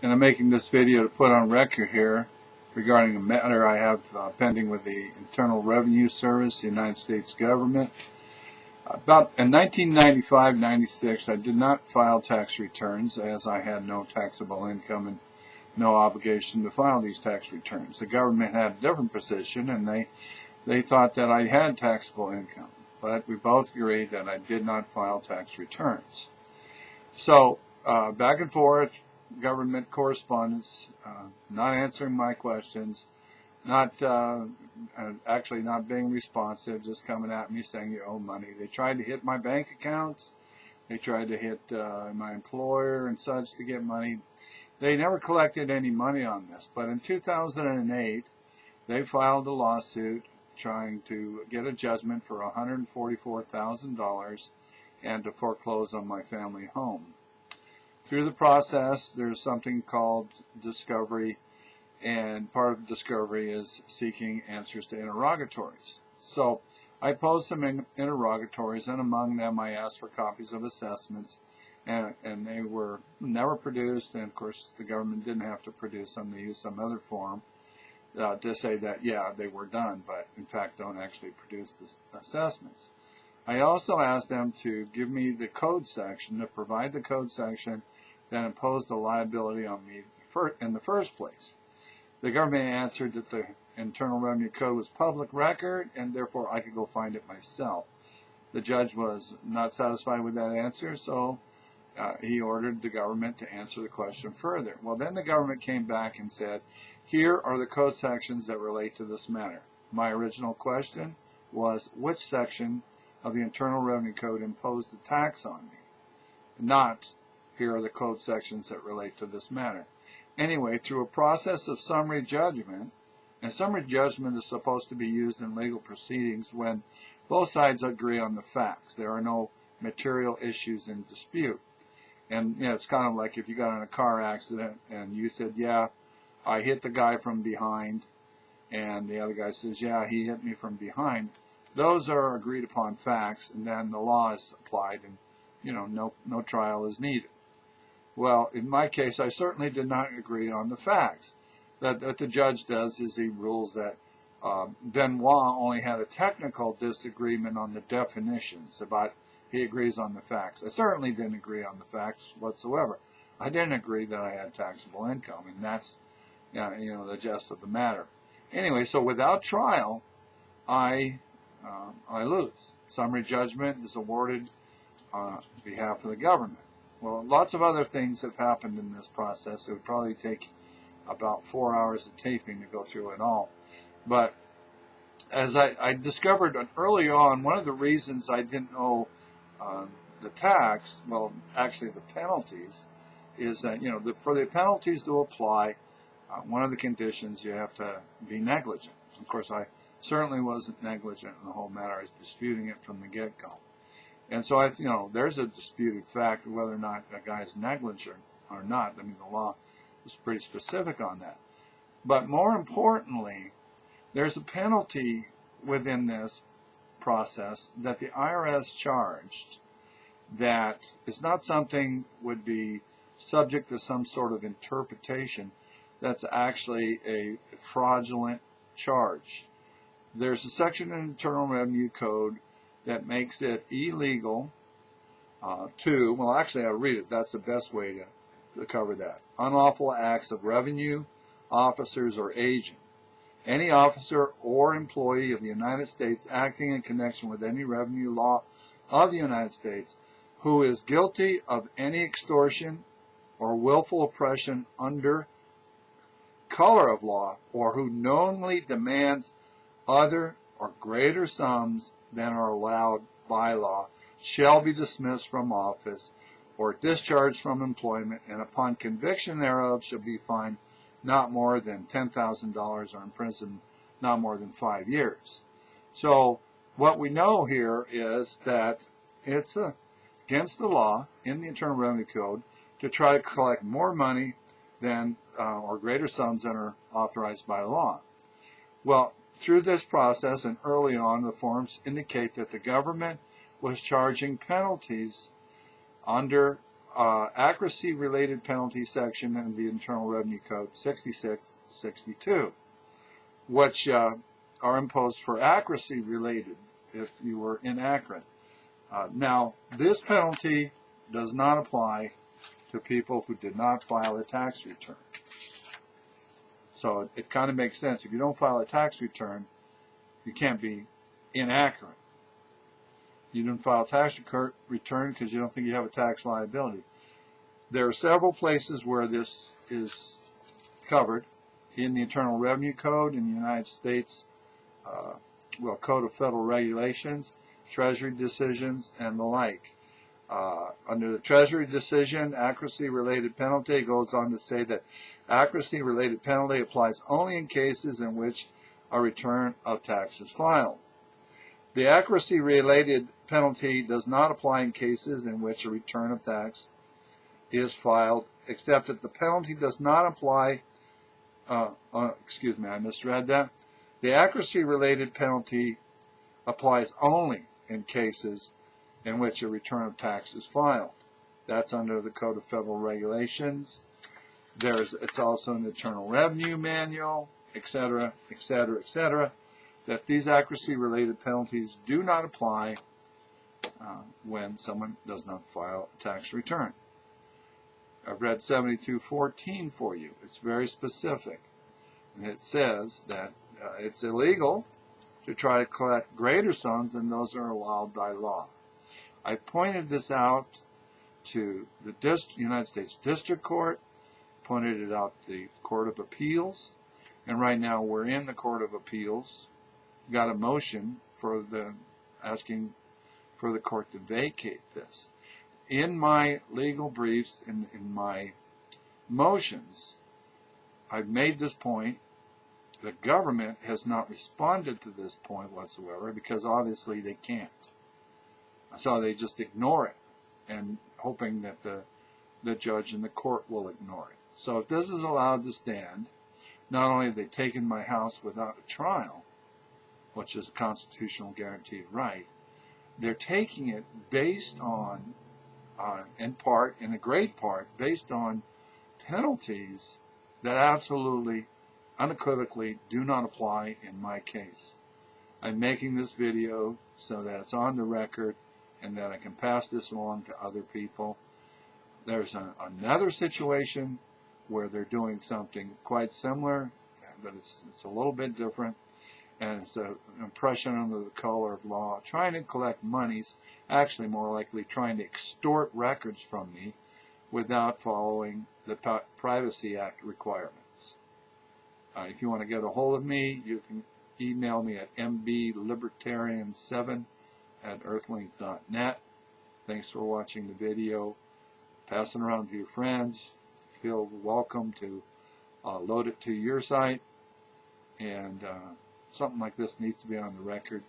And I'm making this video to put on record here regarding a matter I have pending with the Internal Revenue Service, the United States government. About in 1995-96, I did not file tax returns as I had no taxable income and no obligation to file these tax returns. The government had a different position, and they thought that I had taxable income, but we both agreed that I did not file tax returns. So back and forth, government correspondence, not answering my questions, not actually not being responsive, just coming at me saying you owe money. They tried to hit my bank accounts. They tried to hit my employer and such to get money. They never collected any money on this, but in 2008, they filed a lawsuit trying to get a judgment for $144,000 and to foreclose on my family home. Through the process, there's something called discovery, and part of discovery is seeking answers to interrogatories. So I posed some interrogatories, and among them I asked for copies of assessments, and they were never produced, and of course the government didn't have to produce them. They used some other form to say that, yeah, they were done, but in fact don't actually produce the assessments. I also asked them to give me the code section, to provide the code section that imposed the liability on me in the first place. The government answered that the Internal Revenue Code was public record, and therefore I could go find it myself. The judge was not satisfied with that answer, so he ordered the government to answer the question further. Well, then the government came back and said, here are the code sections that relate to this matter. My original question was, which section of the Internal Revenue Code imposed the tax on me? Not, here are the code sections that relate to this matter. Anyway, through a process of summary judgment, and summary judgment is supposed to be used in legal proceedings when both sides agree on the facts. There are no material issues in dispute. And you know, it's kind of like if you got in a car accident and you said, yeah, I hit the guy from behind, and the other guy says, yeah, he hit me from behind. Those are agreed upon facts, and then the law is applied, and you know, no trial is needed. Well, in my case, I certainly did not agree on the facts. That the judge does is he rules that Benoit only had a technical disagreement on the definitions, but he agrees on the facts. I certainly didn't agree on the facts whatsoever. I didn't agree that I had taxable income, and that's you know, the gist of the matter. Anyway, so without trial, I lose. Summary judgment is awarded on behalf of the government. Well, lots of other things have happened in this process. It would probably take about 4 hours of taping to go through it all. But as I discovered early on, one of the reasons I didn't owe the tax, well, actually the penalties, is that, you know, for the penalties to apply, one of the conditions you have to be negligent. Of course, I certainly wasn't negligent in the whole matter. I was disputing it from the get-go. And so, you know, there's a disputed fact of whether or not a guy is negligent or not. I mean, the law is pretty specific on that. But more importantly, there's a penalty within this process that the IRS charged that is not something would be subject to some sort of interpretation. That's actually a fraudulent charge. There's a section in the Internal Revenue Code that makes it illegal well, actually I'll read it. That's the best way to cover that. Unlawful acts of revenue officers or agent. Any officer or employee of the United States acting in connection with any revenue law of the United States who is guilty of any extortion or willful oppression under color of law, or who knowingly demands other or greater sums than are allowed by law, shall be dismissed from office or discharged from employment, and upon conviction thereof shall be fined not more than $10,000 or imprisoned not more than 5 years. So what we know here is that it's against the law in the Internal Revenue Code to try to collect more money than or greater sums than are authorized by law. Well, through this process and early on, the forms indicate that the government was charging penalties under accuracy-related penalty section in the Internal Revenue Code 6662, which are imposed for accuracy-related if you were inaccurate. Now, this penalty does not apply to people who did not file a tax return. So it kind of makes sense. If you don't file a tax return, you can't be inaccurate. You didn't file a tax return because you don't think you have a tax liability. There are several places where this is covered in the Internal Revenue Code in the United States, Code of Federal Regulations, Treasury decisions, and the like. Under the Treasury decision, accuracy-related penalty goes on to say that accuracy-related penalty applies only in cases in which a return of tax is filed. The accuracy-related penalty does not apply in cases in which a return of tax is filed, except that the penalty does not apply, excuse me, I misread that. The accuracy-related penalty applies only in cases in which a return of tax is filed. That's under the Code of Federal Regulations. It's also in the Internal Revenue Manual, etc., etc., etc., that these accuracy-related penalties do not apply when someone does not file a tax return. I've read 7214 for you. It's very specific. And it says that it's illegal to try to collect greater sums than those are allowed by law. I pointed this out to the United States District Court, pointed it out to the Court of Appeals, and right now we're in the Court of Appeals. Got a motion for asking for the court to vacate this. In my legal briefs, in my motions, I've made this point. The government has not responded to this point whatsoever because obviously they can't. So they just ignore it and hoping that the judge and the court will ignore it. So if this is allowed to stand, not only have they taken my house without a trial, which is a constitutional guaranteed right, they're taking it based on, in a great part, based on penalties that absolutely, unequivocally do not apply in my case. I'm making this video so that it's on the record and that I can pass this along to other people. There's another situation where they're doing something quite similar, but it's a little bit different, and it's an impression under the color of law, trying to collect monies, actually more likely trying to extort records from me without following the Privacy Act requirements. If you want to get a hold of me, you can email me at mblibertarian7@earthlink.net. Thanks for watching the video. Pass it around to your friends. Feel welcome to load it to your site. And something like this needs to be on the record.